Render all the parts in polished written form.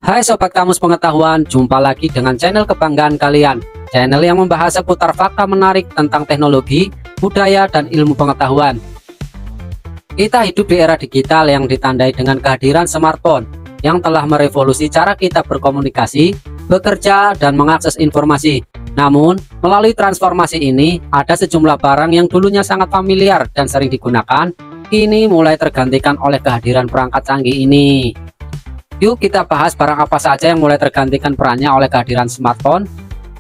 Hai Sobat Kamus Pengetahuan, jumpa lagi dengan channel kebanggaan kalian. Channel yang membahas seputar fakta menarik tentang teknologi, budaya, dan ilmu pengetahuan. Kita hidup di era digital yang ditandai dengan kehadiran smartphone yang telah merevolusi cara kita berkomunikasi, bekerja, dan mengakses informasi. Namun, melalui transformasi ini, ada sejumlah barang yang dulunya sangat familiar dan sering digunakan, kini mulai tergantikan oleh kehadiran perangkat canggih ini. Yuk kita bahas barang apa saja yang mulai tergantikan perannya oleh kehadiran smartphone.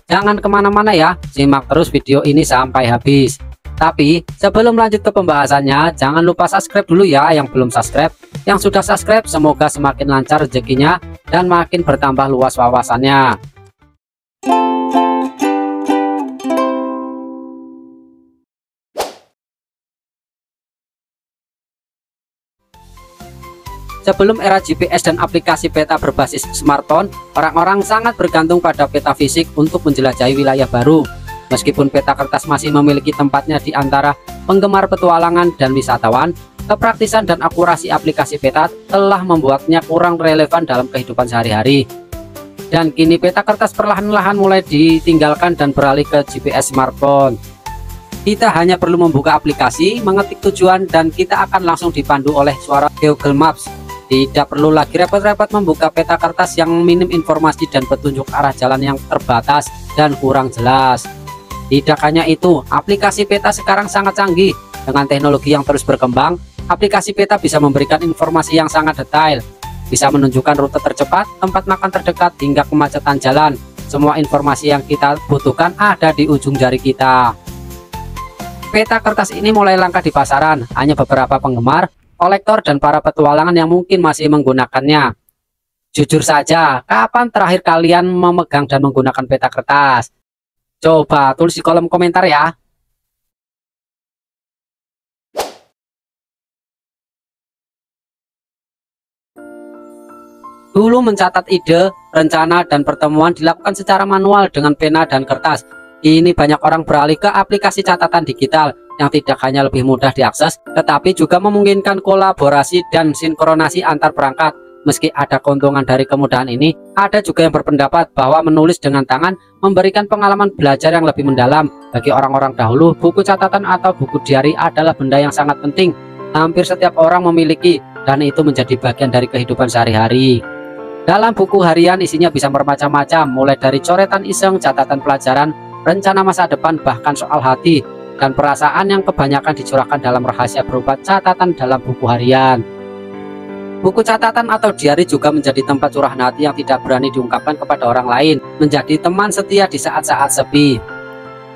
Jangan kemana-mana ya, simak terus video ini sampai habis. Tapi sebelum lanjut ke pembahasannya, jangan lupa subscribe dulu ya yang belum subscribe. Yang sudah subscribe semoga semakin lancar rezekinya dan makin bertambah luas wawasannya. Sebelum era GPS dan aplikasi peta berbasis smartphone, orang-orang sangat bergantung pada peta fisik untuk menjelajahi wilayah baru. Meskipun peta kertas masih memiliki tempatnya di antara penggemar petualangan dan wisatawan, kepraktisan dan akurasi aplikasi peta telah membuatnya kurang relevan dalam kehidupan sehari-hari. Dan kini peta kertas perlahan-lahan mulai ditinggalkan dan beralih ke GPS smartphone. Kita hanya perlu membuka aplikasi, mengetik tujuan, dan kita akan langsung dipandu oleh suara Google Maps. Tidak perlu lagi repot-repot membuka peta kertas yang minim informasi dan petunjuk arah jalan yang terbatas dan kurang jelas. Tidak hanya itu, aplikasi peta sekarang sangat canggih. Dengan teknologi yang terus berkembang, aplikasi peta bisa memberikan informasi yang sangat detail. Bisa menunjukkan rute tercepat, tempat makan terdekat, hingga kemacetan jalan. Semua informasi yang kita butuhkan ada di ujung jari kita. Peta kertas ini mulai langka di pasaran, hanya beberapa penggemar, kolektor, dan para petualangan yang mungkin masih menggunakannya. Jujur saja, kapan terakhir kalian memegang dan menggunakan peta kertas? Coba tulis di kolom komentar ya. Dulu mencatat ide, rencana, dan pertemuan dilakukan secara manual dengan pena dan kertas. Kini banyak orang beralih ke aplikasi catatan digital yang tidak hanya lebih mudah diakses, tetapi juga memungkinkan kolaborasi dan sinkronasi antar perangkat. Meski ada keuntungan dari kemudahan ini, ada juga yang berpendapat bahwa menulis dengan tangan memberikan pengalaman belajar yang lebih mendalam. Bagi orang-orang dahulu, buku catatan atau buku diari adalah benda yang sangat penting. Hampir setiap orang memiliki, dan itu menjadi bagian dari kehidupan sehari-hari. Dalam buku harian isinya bisa bermacam-macam, mulai dari coretan iseng, catatan pelajaran, rencana masa depan, bahkan soal hati dan perasaan yang kebanyakan dicurahkan dalam rahasia berupa catatan dalam buku harian. Buku catatan atau diari juga menjadi tempat curahan hati yang tidak berani diungkapkan kepada orang lain, menjadi teman setia di saat-saat sepi.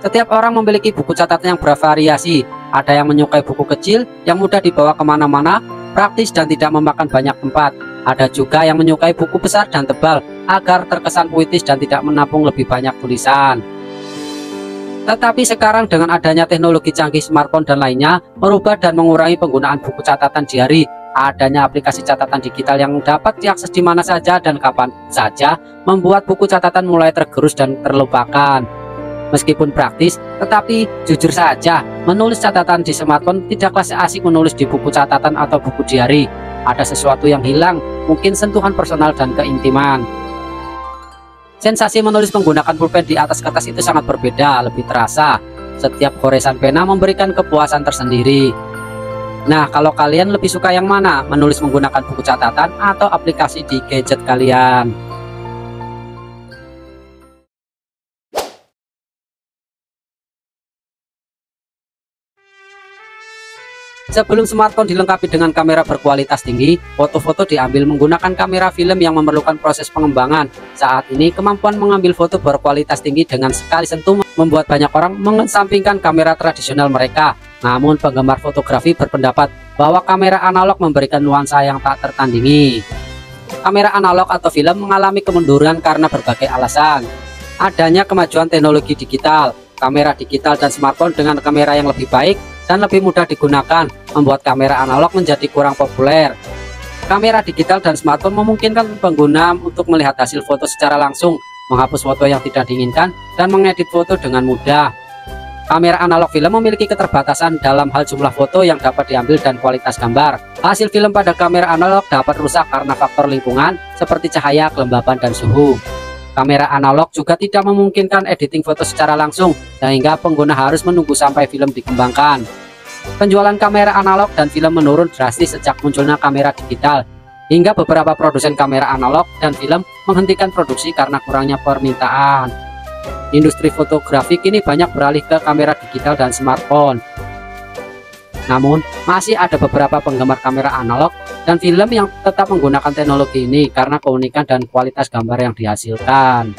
Setiap orang memiliki buku catatan yang bervariasi. Ada yang menyukai buku kecil yang mudah dibawa kemana-mana, praktis dan tidak memakan banyak tempat. Ada juga yang menyukai buku besar dan tebal agar terkesan puitis dan tidak menampung lebih banyak tulisan. Tetapi sekarang dengan adanya teknologi canggih smartphone dan lainnya, merubah dan mengurangi penggunaan buku catatan diari. Adanya aplikasi catatan digital yang dapat diakses di mana saja dan kapan saja, membuat buku catatan mulai tergerus dan terlupakan. Meskipun praktis, tetapi jujur saja, menulis catatan di smartphone tidaklah seasik menulis di buku catatan atau buku diari. Ada sesuatu yang hilang, mungkin sentuhan personal dan keintiman. Sensasi menulis menggunakan pulpen di atas kertas itu sangat berbeda, lebih terasa. Setiap goresan pena memberikan kepuasan tersendiri. Nah, kalau kalian lebih suka yang mana? Menulis menggunakan buku catatan atau aplikasi di gadget kalian? Sebelum smartphone dilengkapi dengan kamera berkualitas tinggi, foto-foto diambil menggunakan kamera film yang memerlukan proses pengembangan. Saat ini, kemampuan mengambil foto berkualitas tinggi dengan sekali sentuh membuat banyak orang mengesampingkan kamera tradisional mereka. Namun, penggemar fotografi berpendapat bahwa kamera analog memberikan nuansa yang tak tertandingi. Kamera analog atau film mengalami kemunduran karena berbagai alasan. Adanya kemajuan teknologi digital, kamera digital dan smartphone dengan kamera yang lebih baik dan lebih mudah digunakan, membuat kamera analog menjadi kurang populer. Kamera digital dan smartphone memungkinkan pengguna untuk melihat hasil foto secara langsung, menghapus foto yang tidak diinginkan, dan mengedit foto dengan mudah. Kamera analog film memiliki keterbatasan dalam hal jumlah foto yang dapat diambil dan kualitas gambar. Hasil film pada kamera analog dapat rusak karena faktor lingkungan seperti cahaya, kelembaban, dan suhu. Kamera analog juga tidak memungkinkan editing foto secara langsung, sehingga pengguna harus menunggu sampai film dikembangkan. Penjualan kamera analog dan film menurun drastis sejak munculnya kamera digital, hingga beberapa produsen kamera analog dan film menghentikan produksi karena kurangnya permintaan. Industri fotografi kini banyak beralih ke kamera digital dan smartphone. Namun, masih ada beberapa penggemar kamera analog dan film yang tetap menggunakan teknologi ini karena keunikan dan kualitas gambar yang dihasilkan.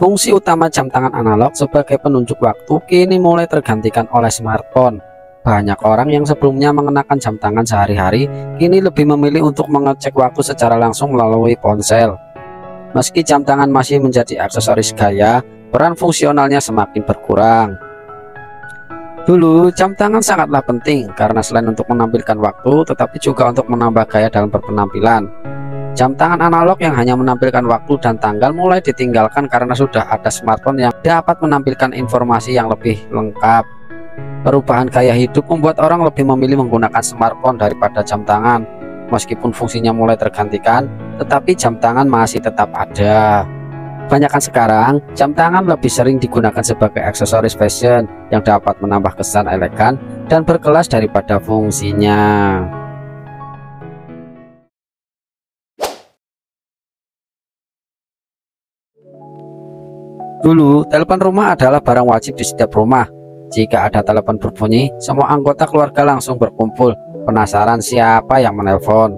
Fungsi utama jam tangan analog sebagai penunjuk waktu kini mulai tergantikan oleh smartphone. Banyak orang yang sebelumnya mengenakan jam tangan sehari-hari kini lebih memilih untuk mengecek waktu secara langsung melalui ponsel. Meski jam tangan masih menjadi aksesoris gaya, peran fungsionalnya semakin berkurang. Dulu jam tangan sangatlah penting karena selain untuk menampilkan waktu, tetapi juga untuk menambah gaya dalam berpenampilan. Jam tangan analog yang hanya menampilkan waktu dan tanggal mulai ditinggalkan karena sudah ada smartphone yang dapat menampilkan informasi yang lebih lengkap. Perubahan gaya hidup membuat orang lebih memilih menggunakan smartphone daripada jam tangan. Meskipun fungsinya mulai tergantikan, tetapi jam tangan masih tetap ada. Kebanyakan sekarang, jam tangan lebih sering digunakan sebagai aksesoris fashion yang dapat menambah kesan elegan dan berkelas daripada fungsinya. Dulu, telepon rumah adalah barang wajib di setiap rumah. Jika ada telepon berbunyi, semua anggota keluarga langsung berkumpul, penasaran siapa yang menelpon.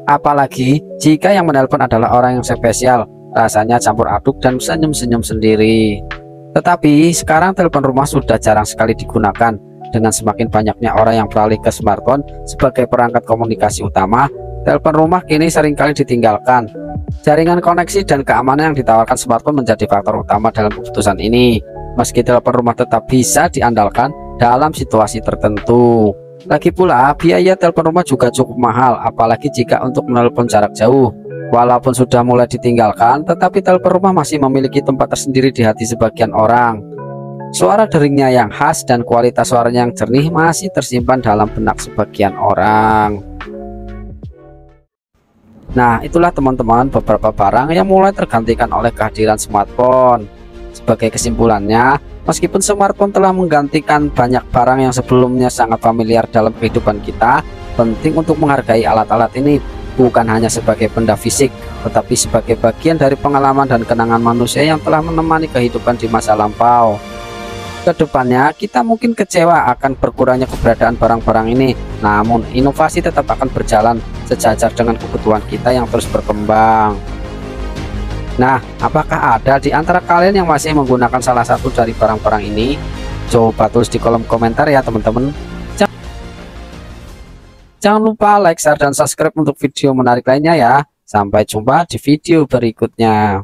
Apalagi jika yang menelpon adalah orang yang spesial, rasanya campur aduk dan senyum-senyum sendiri. Tetapi sekarang telepon rumah sudah jarang sekali digunakan. Dengan semakin banyaknya orang yang beralih ke smartphone sebagai perangkat komunikasi utama, telepon rumah kini seringkali ditinggalkan. Jaringan koneksi dan keamanan yang ditawarkan smartphone menjadi faktor utama dalam keputusan ini. Meski telepon rumah tetap bisa diandalkan dalam situasi tertentu. Lagi pula, biaya telepon rumah juga cukup mahal, apalagi jika untuk menelepon jarak jauh. Walaupun sudah mulai ditinggalkan, tetapi telepon rumah masih memiliki tempat tersendiri di hati sebagian orang. Suara deringnya yang khas dan kualitas suaranya yang jernih masih tersimpan dalam benak sebagian orang. Nah, itulah teman-teman beberapa barang yang mulai tergantikan oleh kehadiran smartphone. Sebagai kesimpulannya, meskipun smartphone telah menggantikan banyak barang yang sebelumnya sangat familiar dalam kehidupan kita, penting untuk menghargai alat-alat ini bukan hanya sebagai benda fisik, tetapi sebagai bagian dari pengalaman dan kenangan manusia yang telah menemani kehidupan di masa lampau. Kedepannya, kita mungkin kecewa akan berkurangnya keberadaan barang-barang ini, namun inovasi tetap akan berjalan sejajar dengan kebutuhan kita yang terus berkembang. Nah, apakah ada di antara kalian yang masih menggunakan salah satu dari barang-barang ini? Coba tulis di kolom komentar ya teman-teman. Jangan lupa like, share, dan subscribe untuk video menarik lainnya ya. Sampai jumpa di video berikutnya.